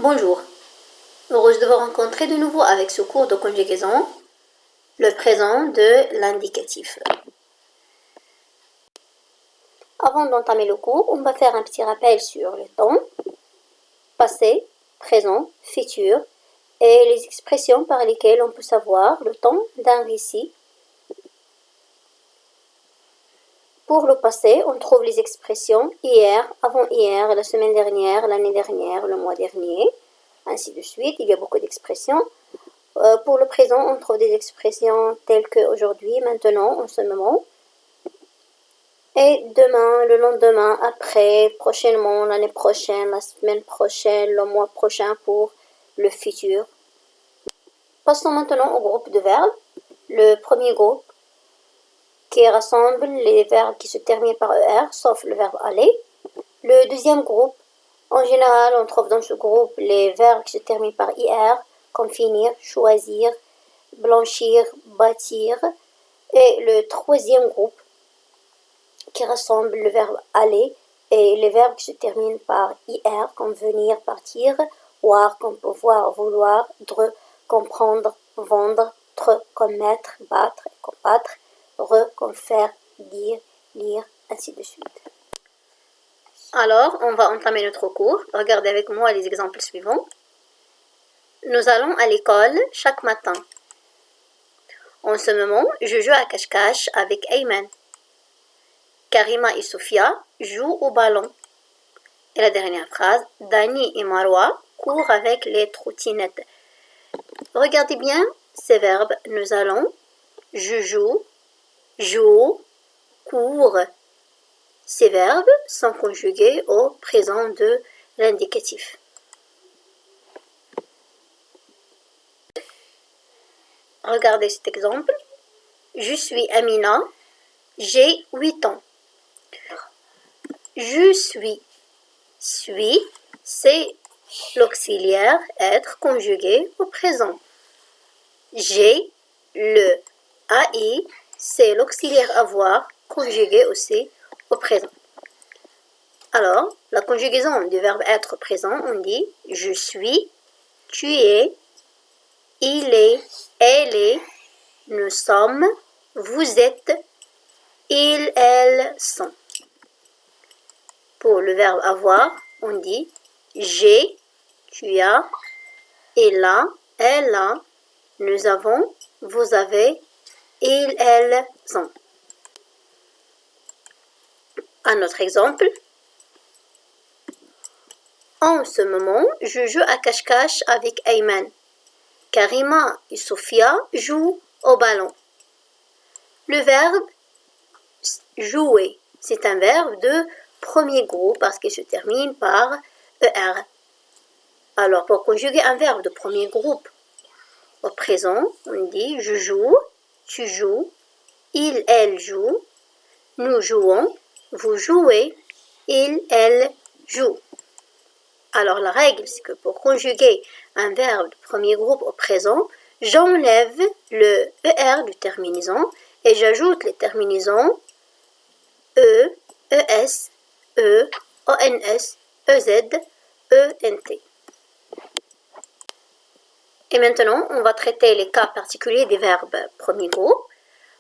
Bonjour, heureuse de vous rencontrer de nouveau avec ce cours de conjugaison, le présent de l'indicatif. Avant d'entamer le cours, on va faire un petit rappel sur le temps, passé, présent, futur et les expressions par lesquelles on peut savoir le temps d'un récit. Pour le passé, on trouve les expressions hier, avant-hier, la semaine dernière, l'année dernière, le mois dernier, ainsi de suite. Il y a beaucoup d'expressions. Pour le présent, on trouve des expressions telles que aujourd'hui, maintenant, en ce moment. Et demain, le lendemain, après, prochainement, l'année prochaine, la semaine prochaine, le mois prochain pour le futur. Passons maintenant au groupe de verbes. Le premier groupe qui rassemble les verbes qui se terminent par ER, sauf le verbe aller. Le deuxième groupe, en général, on trouve dans ce groupe les verbes qui se terminent par IR, comme finir, choisir, blanchir, bâtir. Et le troisième groupe, qui rassemble le verbe aller et les verbes qui se terminent par IR, comme venir, partir, voir, comme pouvoir, vouloir, dre, comprendre, vendre, tre, comme mettre, battre, combattre, re, comme faire, dire, lire, ainsi de suite. Alors, on va entamer notre cours. Regardez avec moi les exemples suivants. Nous allons à l'école chaque matin. En ce moment, je joue à cache-cache avec Ayman. Karima et Sofia jouent au ballon. Et la dernière phrase, Dani et Marwa courent avec les trottinettes. Regardez bien ces verbes. Nous allons, je joue, cours. Ces verbes sont conjugués au présent de l'indicatif. Regardez cet exemple. Je suis Amina, j'ai 8 ans. Je suis, c'est l'auxiliaire être conjugué au présent. J'ai, le AI, c'est l'auxiliaire avoir conjugué aussi au présent. Alors, la conjugaison du verbe être présent, on dit je suis, tu es, il est, elle est, nous sommes, vous êtes, ils, elles sont. Pour le verbe avoir, on dit j'ai, tu as, il a, elle a, nous avons, vous avez, ils, elles ont. Un autre exemple. En ce moment, je joue à cache-cache avec Ayman. Karima et Sofia jouent au ballon. Le verbe jouer, c'est un verbe de premier groupe parce qu'il se termine par ER. Alors, pour conjuguer un verbe de premier groupe au présent, on dit je joue, tu joues, il, elle joue, nous jouons, vous jouez, il, elle joue. Alors, la règle, c'est que pour conjuguer un verbe de premier groupe au présent, j'enlève le ER du terminaison et j'ajoute les terminaisons E, ES, E, ONS, EZ, ENT. Et maintenant, on va traiter les cas particuliers des verbes premier groupe,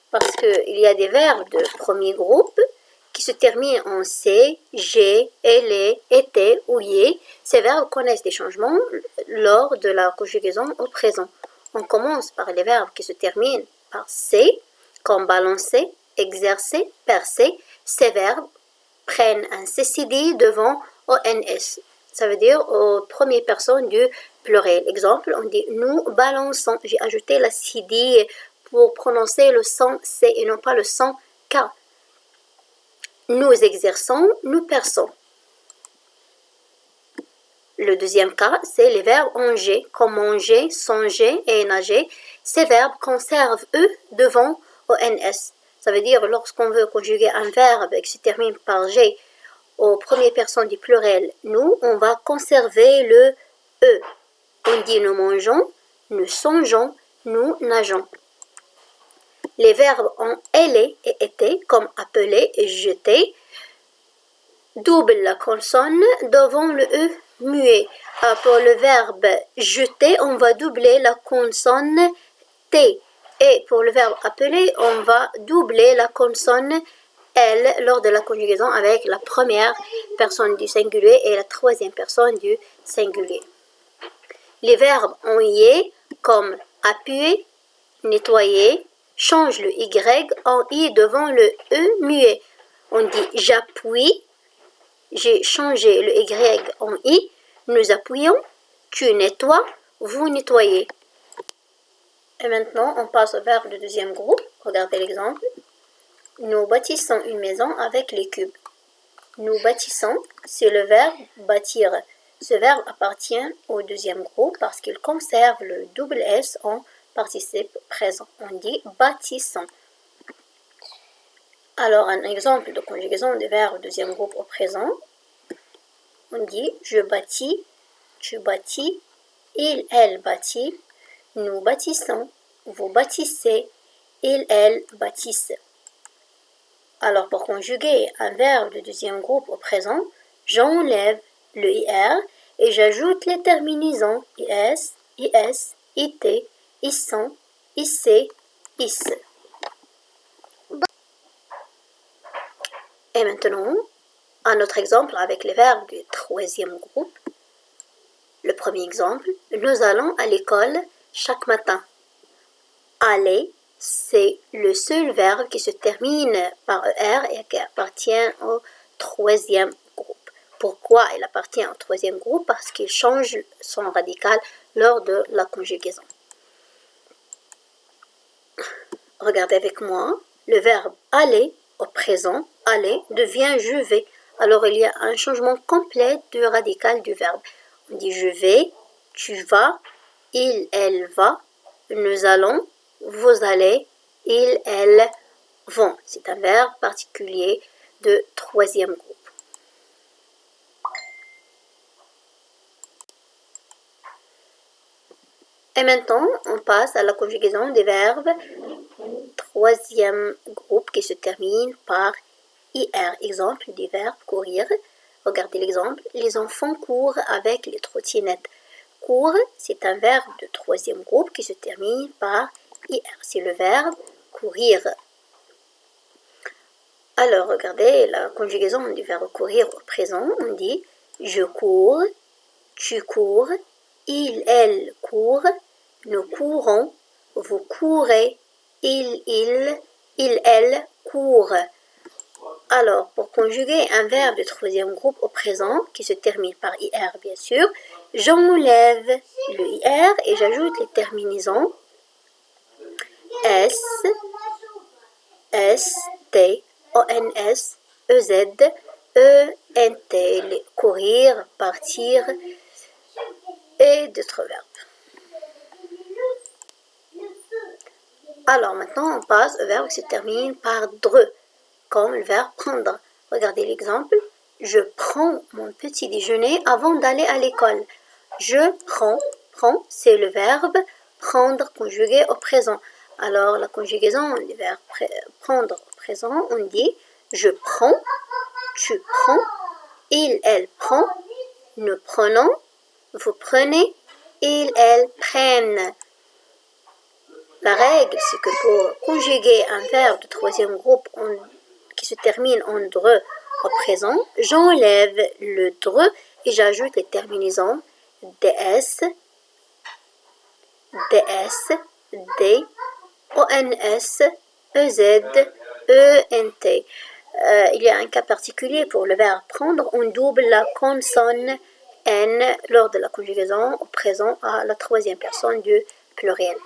parce qu'il y a des verbes de premier groupe qui se terminent en C, G, LE, était ou yé. Ces verbes connaissent des changements lors de la conjugaison au présent. On commence par les verbes qui se terminent par C, comme balancer, exercer, percer. Ces verbes prennent un CCD devant ONS. Ça veut dire aux premières personnes du pluriel. Exemple, on dit nous balançons. J'ai ajouté la CD pour prononcer le son C et non pas le son K. Nous exerçons, nous perçons. Le deuxième cas, c'est les verbes en G, comme manger, songer et nager. Ces verbes conservent E devant ONS. Ça veut dire lorsqu'on veut conjuguer un verbe qui se termine par G aux premières personnes du pluriel, nous, on va conserver le E. On dit nous mangeons, nous songeons, nous nageons. Les verbes en aller et était, comme appeler et jeter, doublent la consonne devant le E muet. Pour le verbe jeter, on va doubler la consonne T. Et pour le verbe appeler, on va doubler la consonne L lors de la conjugaison avec la première personne du singulier et la troisième personne du singulier. Les verbes en IE comme appuyer, nettoyer, change le Y en I devant le E muet. On dit j'appuie, j'ai changé le Y en I, nous appuyons, tu nettoies, vous nettoyez. Et maintenant, on passe au verbe de deuxième groupe. Regardez l'exemple. Nous bâtissons une maison avec les cubes. Nous bâtissons, c'est le verbe bâtir. Ce verbe appartient au deuxième groupe parce qu'il conserve le double S en participe présent. On dit bâtissons. Alors, un exemple de conjugaison des verbes deuxième groupe au présent. On dit je bâtis, tu bâtis, il, elle bâtit, nous bâtissons, vous bâtissez, il, elle bâtissent. Alors, pour conjuguer un verbe de deuxième groupe au présent, j'enlève le IR et j'ajoute les terminaisons IS, IS, IT, ISSON, IC, IS. Et maintenant, un autre exemple avec les verbes du troisième groupe. Le premier exemple, nous allons à l'école chaque matin. Aller, c'est le seul verbe qui se termine par ER et qui appartient au troisième groupe. Pourquoi il appartient au troisième groupe? Parce qu'il change son radical lors de la conjugaison. Regardez avec moi, le verbe aller au présent, aller devient je vais. Alors il y a un changement complet du radical du verbe. On dit je vais, tu vas, il, elle va, nous allons, vous allez, ils, elles vont. C'est un verbe particulier de troisième groupe. Et maintenant, on passe à la conjugaison des verbes troisième groupe qui se termine par IR. Exemple du verbe courir. Regardez l'exemple. Les enfants courent avec les trottinettes. Court, c'est un verbe de troisième groupe qui se termine par IR. C'est le verbe courir. Alors, regardez la conjugaison du verbe courir au présent. On dit je cours, tu cours, il, elle court, nous courons, vous courez, il, elle court. Alors, pour conjuguer un verbe de troisième groupe au présent, qui se termine par IR bien sûr, j'enlève le IR et j'ajoute les terminaisons S, S, T, ONS, EZ, ENT, courir, partir et d'autres verbes. Alors maintenant, on passe au verbe qui se termine par DRE, comme le verbe prendre. Regardez l'exemple. Je prends mon petit déjeuner avant d'aller à l'école. Je prends, c'est le verbe prendre conjugué au présent. Alors la conjugaison du verbe prendre au présent, on dit je prends, tu prends, il, elle prend, nous prenons, vous prenez, ils, elles prennent. La règle, c'est que pour conjuguer un verbe de troisième groupe qui se termine en DRE au présent, j'enlève le DRE et j'ajoute les terminaisons DS, DS, D, ONS, EZ, ENT. Il y a un cas particulier pour le verbe prendre, on double la consonne N lors de la conjugaison au présent à la troisième personne du pluriel.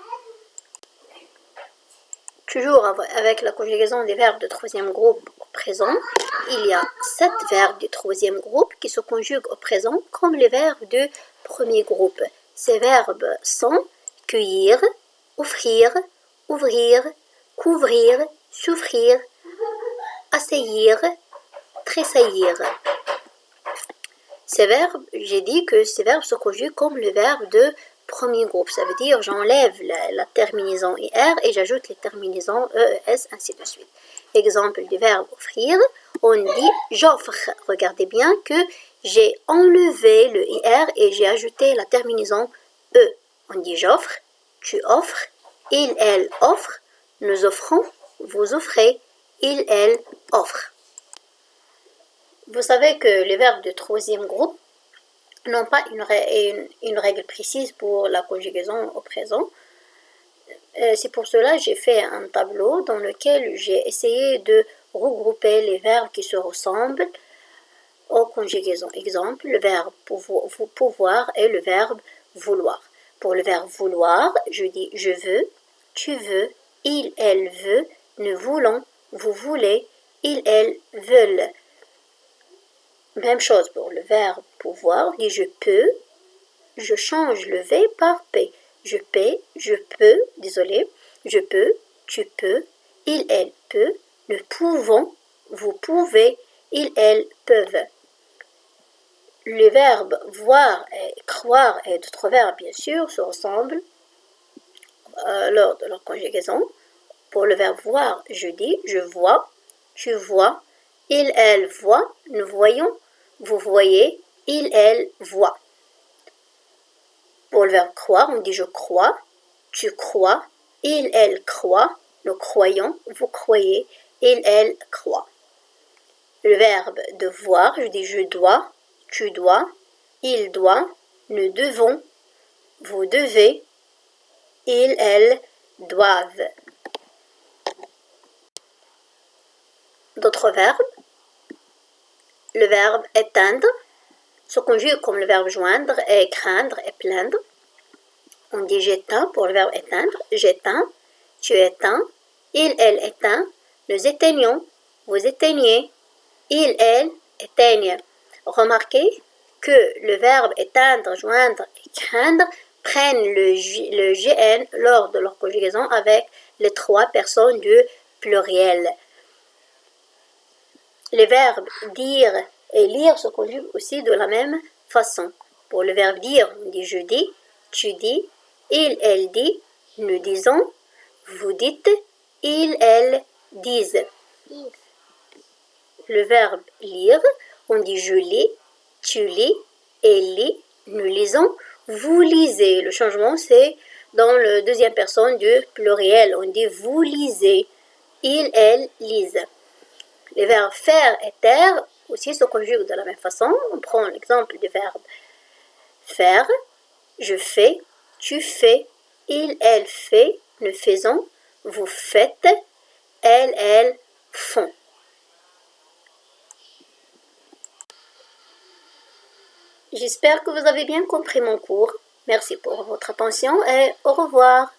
Toujours avec la conjugaison des verbes de troisième groupe au présent, il y a 7 verbes du troisième groupe qui se conjuguent au présent comme les verbes du premier groupe. Ces verbes sont cueillir, offrir, ouvrir, couvrir, souffrir, assaillir, tressaillir. Ces verbes, j'ai dit que ces verbes se conjuguent comme le verbe de premier groupe. Ça veut dire j'enlève la terminaison IR et j'ajoute les terminaisons ES, ainsi de suite. Exemple du verbe offrir, on dit j'offre. Regardez bien que J'ai enlevé le IR et j'ai ajouté la terminaison E. On dit j'offre, tu offres, il, elle offre, nous offrons, vous offrez, il, elle offre. Vous savez que les verbes de troisième groupe n'ont pas une règle précise pour la conjugaison au présent. C'est pour cela que j'ai fait un tableau dans lequel j'ai essayé de regrouper les verbes qui se ressemblent aux conjugaisons. Exemple, le verbe pouvoir et le verbe vouloir. Pour le verbe vouloir, je dis je veux, tu veux, il, elle veut, nous voulons, vous voulez, ils, elles veulent. Même chose pour le verbe pouvoir, je dis je peux, je change le V par P. Je paie, je peux, désolé, je peux, tu peux, il, elle peut, nous pouvons, vous pouvez, ils, elles peuvent. Les verbes voir et croire et d'autres verbes, bien sûr, se ressemblent lors de leur conjugaison. Pour le verbe voir, je dis je vois, tu vois, il, elle voit, nous voyons, vous voyez, il, elle voit. Pour le verbe croire, on dit je crois, tu crois, il, elle croit, nous croyons, vous croyez, il, elle croit. Le verbe devoir, je dis je dois, tu dois, il doit, nous devons, vous devez, ils, elles doivent. D'autres verbes. Le verbe éteindre se conjugue comme le verbe joindre et craindre et plaindre. On dit j'éteins pour le verbe éteindre, j'éteins, tu éteins, il, elle éteint, nous éteignons, vous éteignez, il, elle éteignent. Remarquez que le verbe éteindre, joindre et craindre prennent le GN lors de leur conjugaison avec les trois personnes du pluriel. Les verbes dire et lire se conjuguent aussi de la même façon. Pour le verbe dire, on dit je dis, tu dis, il, elle dit, nous disons, vous dites, ils, elles disent. Le verbe lire, on dit je lis, tu lis, elle lit, nous lisons, vous lisez. Le changement, c'est dans la deuxième personne du pluriel. On dit vous lisez, ils, elles lisent. Les verbes faire et taire aussi se conjuguent de la même façon. On prend l'exemple du verbe faire, je fais, tu fais, il, elle fait, nous faisons, vous faites, elles font. J'espère que vous avez bien compris mon cours. Merci pour votre attention et au revoir.